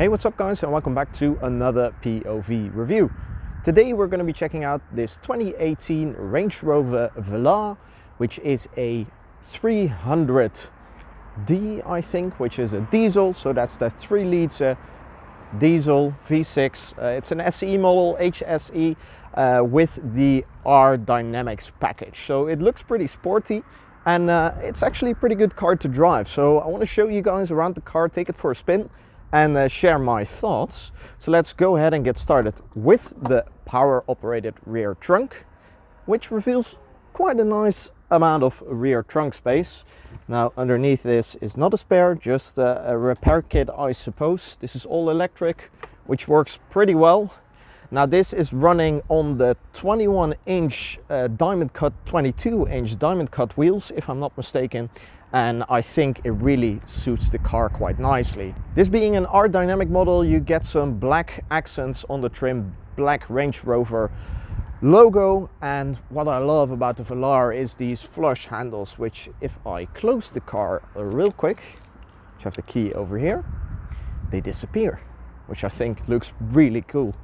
Hey, what's up guys, and welcome back to another POV review. Today we're going to be checking out this 2018 Range Rover Velar, which is a 300D, I think, which is a diesel. So that's the 3-liter diesel V6. It's an SE model, HSE, with the R Dynamics package. So it looks pretty sporty, and it's actually a pretty good car to drive. So I want to show you guys around the car, take it for a spin, and share my thoughts. So let's go ahead and get started with the power operated rear trunk, which reveals quite a nice amount of rear trunk space. Now underneath this is not a spare, just a repair kit, I suppose. This is all electric, which works pretty well. Now this is running on the 21-inch diamond cut, 22-inch diamond cut wheels, if I'm not mistaken. And I think it really suits the car quite nicely. This being an R Dynamic model, you get some black accents on the trim, black Range Rover logo. And what I love about the Velar is these flush handles, which if I close the car real quick, which I have the key over here, they disappear, which I think looks really cool.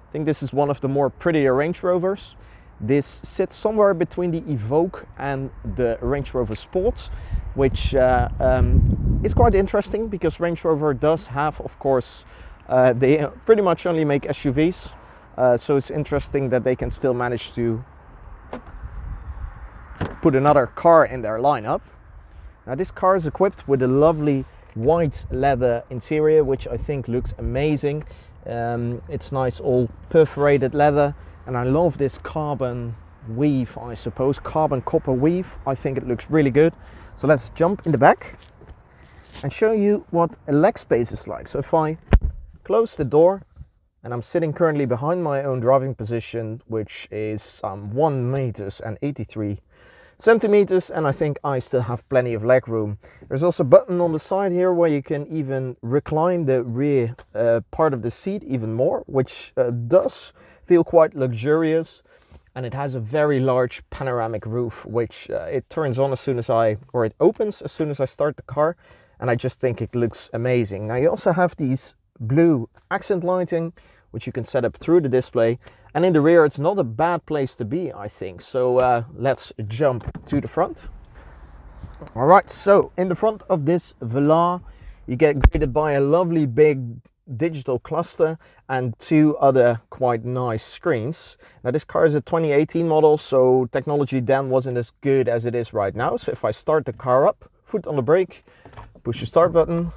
I think this is one of the more prettier Range Rovers. This sits somewhere between the Evoque and the Range Rover Sport, which is quite interesting because Range Rover does have, of course, they pretty much only make SUVs. So it's interesting that they can still manage to put another car in their lineup. Now this car is equipped with a lovely white leather interior, which I think looks amazing. It's nice all perforated leather. And I love this carbon weave, I suppose, carbon copper weave. I think it looks really good. So let's jump in the back and show you what a leg space is like. So if I close the door, and I'm sitting currently behind my own driving position, which is 1 meters and 83 centimeters, and I think I still have plenty of leg room. There's also a button on the side here where you can even recline the rear part of the seat even more, which does feel quite luxurious. And it has a very large panoramic roof, which it turns on as soon as it opens as soon as I start the car, and I just think it looks amazing. Now you also have these blue accent lighting, which you can set up through the display, and in the rear it's not a bad place to be, I think. So let's jump to the front. All right, so in the front of this Velar you get greeted by a lovely big digital cluster and 2 other quite nice screens. Now this car is a 2018 model, so technology then wasn't as good as it is right now. So if I start the car up, foot on the brake, push the start button,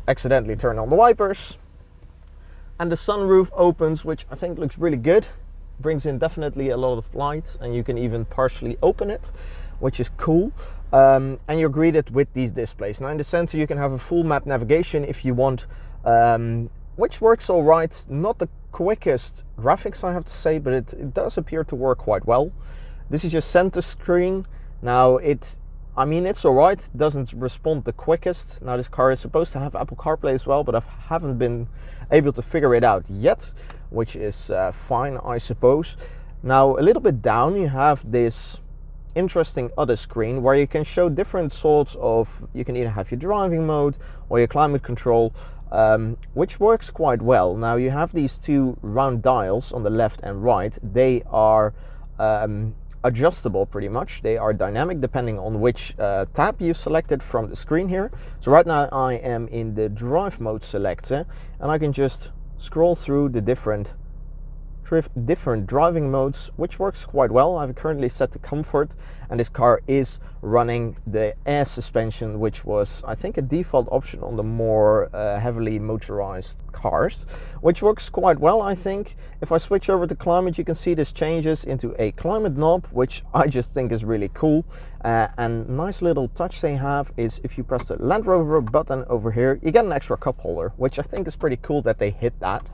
accidentally turn on the wipers, and the sunroof opens, which I think looks really good. Brings in definitely a lot of light, and you can even partially open it, which is cool. And you're greeted with these displays. Now in the center you can have a full map navigation if you want, which works all right. Not the quickest graphics, I have to say, but it does appear to work quite well. This is your center screen. Now it's all right, doesn't respond the quickest. Now this car is supposed to have Apple CarPlay as well, but I haven't been able to figure it out yet, which is fine, I suppose. Now a little bit down you have this interesting other screen where you can show different sorts of, you can either have your driving mode or your climate control, which works quite well. Now you have these 2 round dials on the left and right. They are adjustable pretty much. They are dynamic depending on which tab you selected from the screen here. So right now I am in the drive mode selector, and I can just scroll through the different driving modes, which works quite well. I've currently set to comfort, and this car is running the air suspension, which was, I think, a default option on the more heavily motorized cars, which works quite well, I think. If I switch over to climate, you can see this changes into a climate knob, which I just think is really cool. And nice little touch they have is if you press the Land Rover button over here, you get an extra cup holder, which I think is pretty cool that they hit that.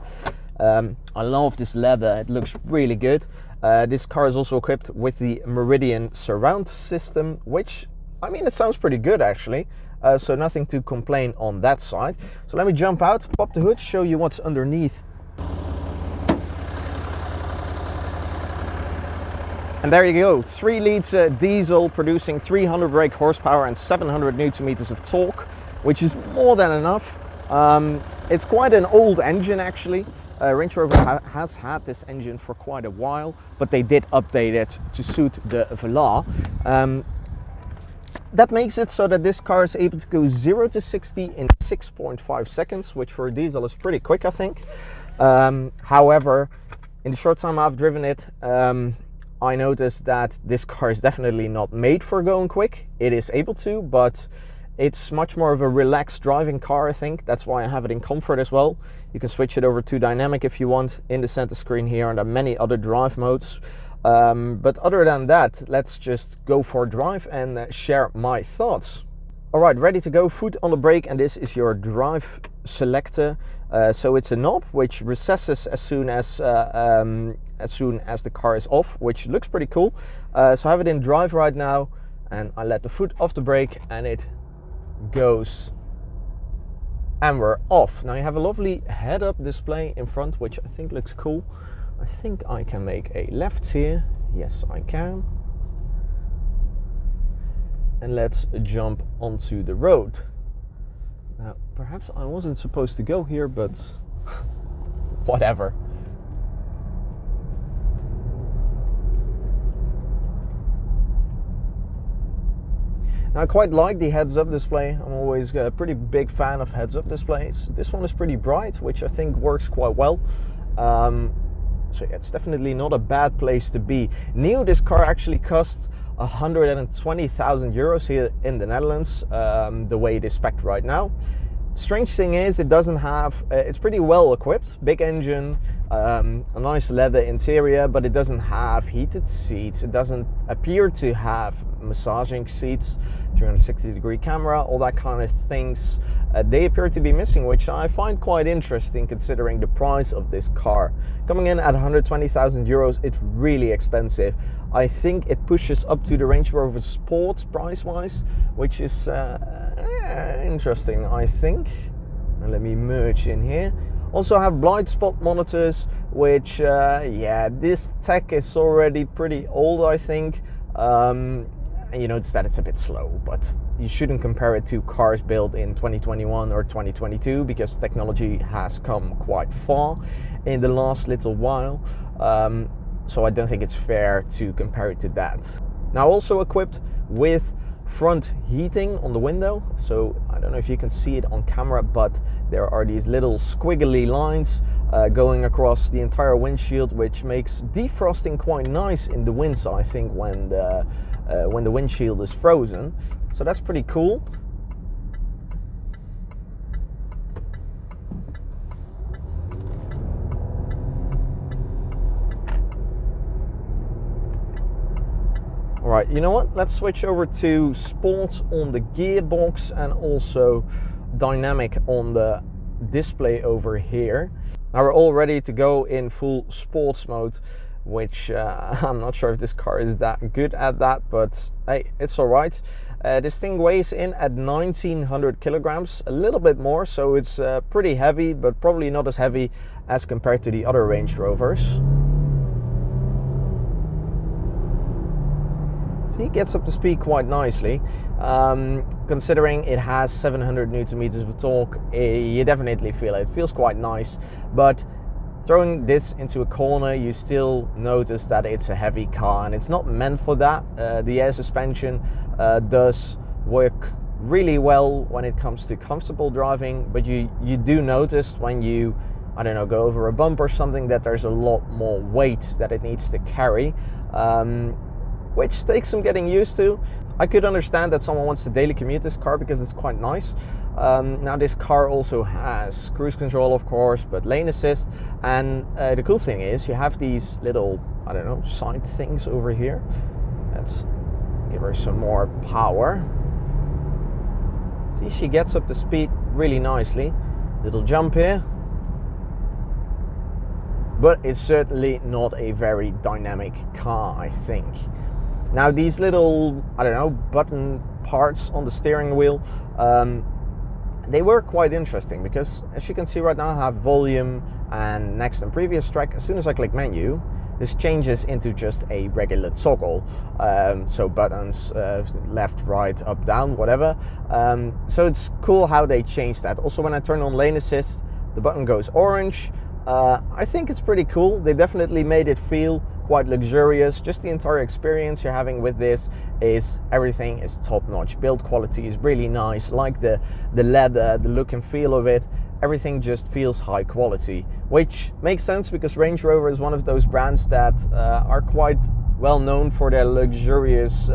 I love this leather, it looks really good. This car is also equipped with the Meridian surround system, which, it sounds pretty good actually. So nothing to complain on that side. So let me jump out, pop the hood, show you what's underneath. And there you go, 3-liter diesel producing 300 brake horsepower and 700 Nm of torque, which is more than enough. It's quite an old engine actually. Range Rover has had this engine for quite a while, but they did update it to suit the Velar. That makes it so that this car is able to go 0 to 60 in 6.5 seconds, which for a diesel is pretty quick, I think. However, in the short time I've driven it, I noticed that this car is definitely not made for going quick. It is able to, but it's much more of a relaxed driving car, I think. That's why I have it in comfort as well. You can switch it over to dynamic if you want in the center screen here, and there are many other drive modes. But other than that, let's just go for a drive and share my thoughts. Alright, ready to go, foot on the brake, and this is your drive selector. So it's a knob which recesses as soon as the car is off, which looks pretty cool. So I have it in drive right now, and I let the foot off the brake and it goes, and we're off. Now you have a lovely head-up display in front, which I think looks cool. I think I can make a left here. Yes, I can. And let's jump onto the road. Now, perhaps I wasn't supposed to go here, but whatever. Now, I quite like the heads-up display. I'm always a pretty big fan of heads-up displays. This one is pretty bright, which I think works quite well. So yeah, it's definitely not a bad place to be. New, this car actually costs 120,000 euros here in the Netherlands, the way it is spec'd right now. Strange thing is, it doesn't have, it's pretty well equipped, big engine, a nice leather interior, but it doesn't have heated seats. It doesn't appear to have massaging seats, 360-degree camera, all that kind of things. They appear to be missing, which I find quite interesting considering the price of this car. Coming in at 120,000 euros, it's really expensive. I think it pushes up to the Range Rover Sport price-wise, which is interesting, I think. Now let me merge in here. Also have blind spot monitors, which, yeah, this tech is already pretty old, I think. And you notice that it's a bit slow, but you shouldn't compare it to cars built in 2021 or 2022 because technology has come quite far in the last little while. So I don't think it's fair to compare it to that. Now, also equipped with front heating on the window. So I don't know if you can see it on camera, but there are these little squiggly lines going across the entire windshield, which makes defrosting quite nice in the winter, I think, when the windshield is frozen. So that's pretty cool. Alright, you know what? Let's switch over to Sport on the gearbox and also Dynamic on the display over here. Now we're all ready to go in full sports mode, which I'm not sure if this car is that good at that, but hey, it's alright. This thing weighs in at 1900 kilograms, a little bit more, so it's pretty heavy, but probably not as heavy as compared to the other Range Rovers. So he gets up to speed quite nicely. Considering it has 700 Newton meters of torque, you definitely feel it. It feels quite nice, but throwing this into a corner, you still notice that it's a heavy car, and it's not meant for that. The air suspension does work really well when it comes to comfortable driving, but you do notice when you, I don't know, go over a bump or something, that there's a lot more weight that it needs to carry. Which takes some getting used to. I could understand that someone wants to daily commute this car because it's quite nice. Now this car also has cruise control, of course, but lane assist. And the cool thing is you have these little, I don't know, side things over here. Let's give her some more power. See, she gets up to speed really nicely. Little jump here. But it's certainly not a very dynamic car, I think. Now these little, I don't know, button parts on the steering wheel, they were quite interesting because, as you can see right now, I have volume and next and previous track. As soon as I click menu, this changes into just a regular toggle. So buttons, left, right, up, down, whatever. So it's cool how they changed that. Also, when I turn on lane assist, the button goes orange. I think it's pretty cool. They definitely made it feel quite luxurious. Just the entire experience you're having with this is everything is top notch. Build quality is really nice, like the leather, the look and feel of it. Everything just feels high quality, which makes sense because Range Rover is one of those brands that are quite well known for their luxurious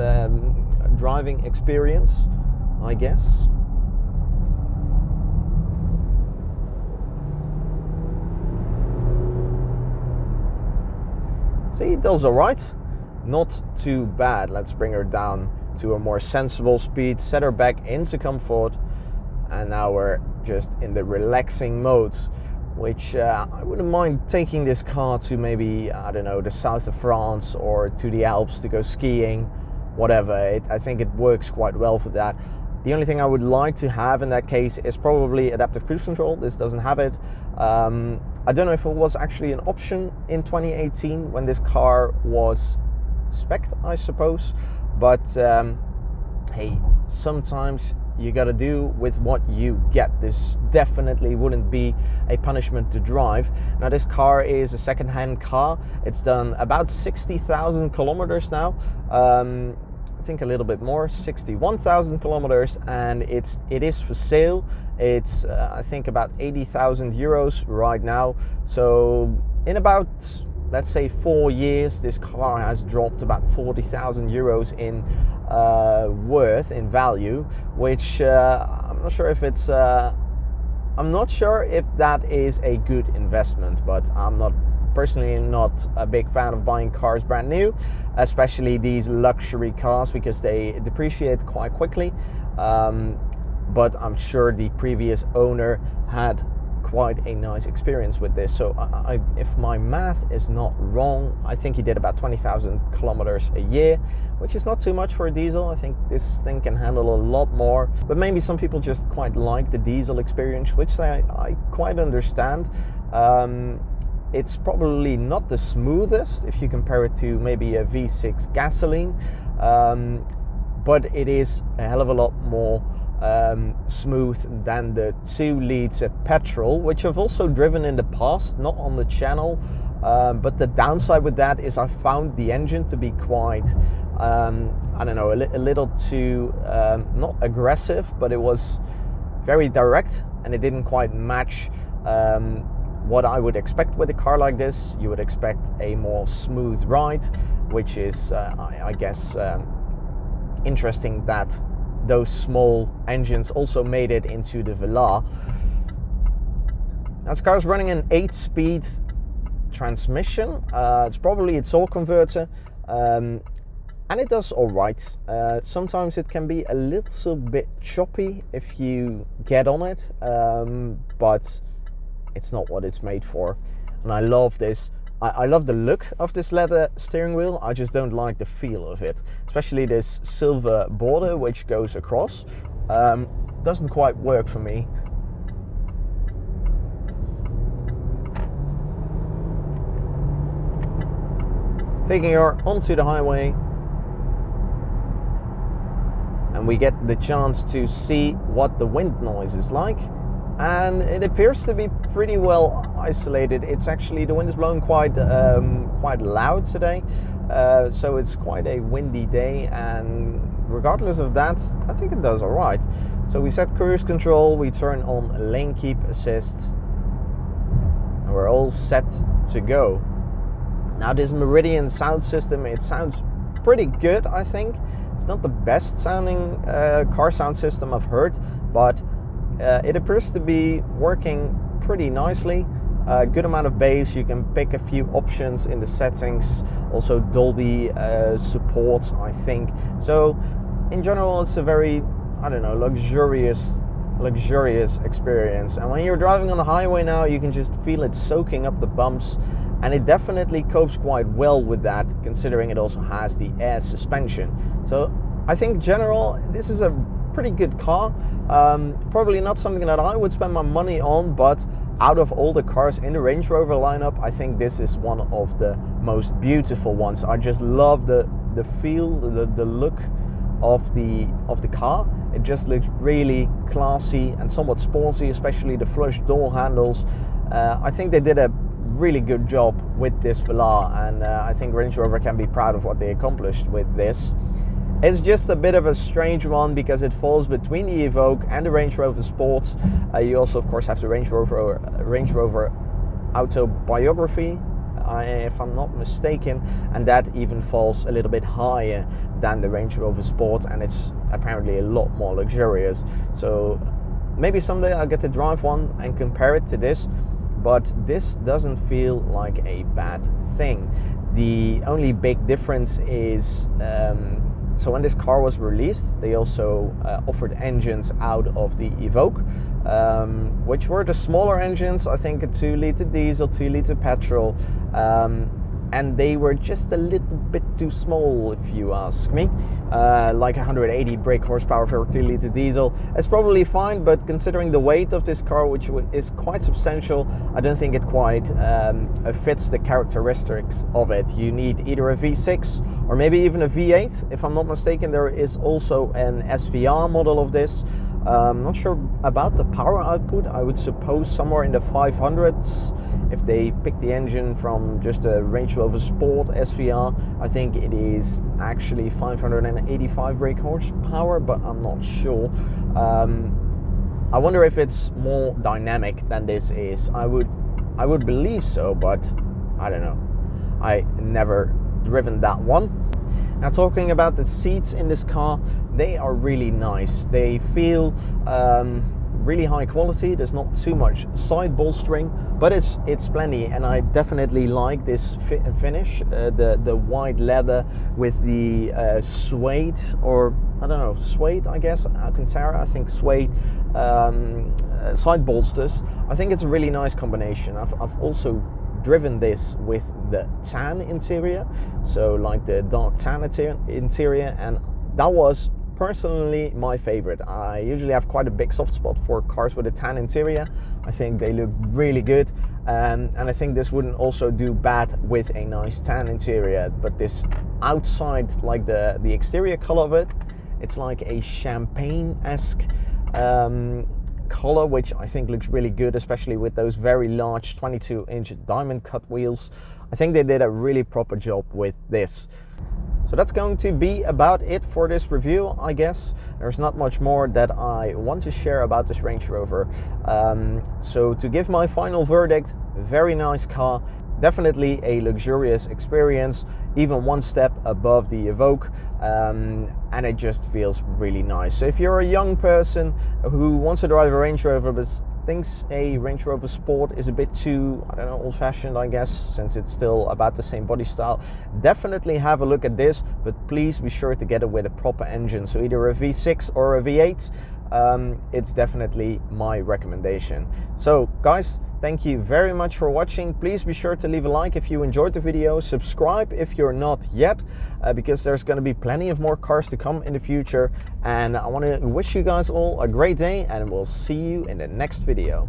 driving experience, I guess. See, it does alright. Not too bad. Let's bring her down to a more sensible speed, set her back into comfort, and now we're just in the relaxing mode, which I wouldn't mind taking this car to maybe, I don't know, the south of France or to the Alps to go skiing, whatever. I think it works quite well for that. The only thing I would like to have in that case is probably adaptive cruise control. This doesn't have it. I don't know if it was actually an option in 2018 when this car was spec'd, I suppose. But hey, sometimes you gotta do with what you get. This definitely wouldn't be a punishment to drive. Now, this car is a second-hand car. It's done about 60,000 kilometers now. I think a little bit more, 61,000 kilometers, and it is for sale. It's I think about 80,000 euros right now. So in about, let's say, 4 years, this car has dropped about 40,000 euros in worth, in value, which I'm not sure if it's I'm not sure if that is a good investment, but I'm personally not a big fan of buying cars brand new, especially these luxury cars, because they depreciate quite quickly. But I'm sure the previous owner had quite a nice experience with this. So if my math is not wrong, I think he did about 20,000 kilometers a year, which is not too much for a diesel. I think this thing can handle a lot more, but maybe some people just quite like the diesel experience, which I quite understand. It's probably not the smoothest if you compare it to maybe a V6 gasoline, but it is a hell of a lot more smooth than the 2 litres petrol, which I've also driven in the past, not on the channel, but the downside with that is I found the engine to be quite, I don't know, a little too, not aggressive, but it was very direct, and it didn't quite match what I would expect with a car like this. You would expect a more smooth ride, which is, I guess, interesting that those small engines also made it into the Velar. Now, this car is running an 8-speed transmission. It's probably a torque converter, and it does all right. Sometimes it can be a little bit choppy if you get on it, but it's not what it's made for. And I love this. I love the look of this leather steering wheel. I just don't like the feel of it, especially this silver border which goes across. Doesn't quite work for me. Taking her onto the highway, and we get the chance to see what the wind noise is like. And it appears to be pretty well isolated. It's actually, the wind is blowing quite loud today, so it's quite a windy day, and regardless of that, I think it does all right. So we set cruise control, we turn on lane keep assist, and we're all set to go. Now, this Meridian sound system, it sounds pretty good, I think. It's not the best sounding car sound system I've heard, but it appears to be working pretty nicely. Good amount of bass. You can pick a few options in the settings. Also Dolby support, I think. So in general, it's a very, I don't know, luxurious experience. And when you're driving on the highway now, you can just feel it soaking up the bumps, and it definitely copes quite well with that, considering it also has the air suspension. So I think in general, this is a pretty good car. Probably not something that I would spend my money on, but out of all the cars in the Range Rover lineup, I think this is one of the most beautiful ones. I just love the feel, the look of the car. It just looks really classy and somewhat sporty, especially the flush door handles. I think they did a really good job with this Velar, and I think Range Rover can be proud of what they accomplished with this. It's just a bit of a strange one because it falls between the Evoque and the Range Rover Sport. You also, of course, have the Range Rover Autobiography, if I'm not mistaken, and that even falls a little bit higher than the Range Rover Sport, and it's apparently a lot more luxurious. So maybe someday I'll get to drive one and compare it to this, but this doesn't feel like a bad thing. The only big difference is so when this car was released, they also offered engines out of the Evoque, which were the smaller engines. I think a 2-liter diesel, 2-liter petrol, and they were just a little bit too small, if you ask me. Like 180 brake horsepower for a 2-liter diesel. It's probably fine, but considering the weight of this car, which is quite substantial, I don't think it quite fits the characteristics of it. You need either a V6 or maybe even a V8. If I'm not mistaken, there is also an SVR model of this. Not sure about the power output. I would suppose somewhere in the 500s. If they pick the engine from just a Range Rover Sport SVR, I think it is actually 585 brake horsepower, but I'm not sure. I wonder if it's more dynamic than this is. I would believe so, but I don't know. I never driven that one. Now, talking about the seats in this car, they are really nice. They feel really high quality. There's not too much side bolstering, but it's plenty, and I definitely like this finish, the white leather with the suede, or I don't know, suede, I guess, Alcantara, I think suede side bolsters. I think it's a really nice combination. I've also driven this with the tan interior, so like the dark tan interior, and that was personally my favorite. I usually have quite a big soft spot for cars with a tan interior. I think they look really good, and I think this wouldn't also do bad with a nice tan interior. But this outside, like the exterior color of it, it's like a champagne-esque color, which I think looks really good, especially with those very large 22-inch diamond cut wheels. I think they did a really proper job with this. So that's going to be about it for this review, I guess. There's not much more that I want to share about this Range Rover. So to give my final verdict, very nice car. Definitely a luxurious experience, even one step above the Evoque, and it just feels really nice. So if you're a young person who wants to drive a Range Rover but thinks a Range Rover Sport is a bit too, I don't know, old-fashioned, I guess, since it's still about the same body style, definitely have a look at this, but please be sure to get it with a proper engine, so either a V6 or a V8. It's definitely my recommendation. So guys, thank you very much for watching. Please be sure to leave a like if you enjoyed the video, subscribe if you're not yet, because there's going to be plenty of more cars to come in the future. And I want to wish you guys all a great day, and we'll see you in the next video.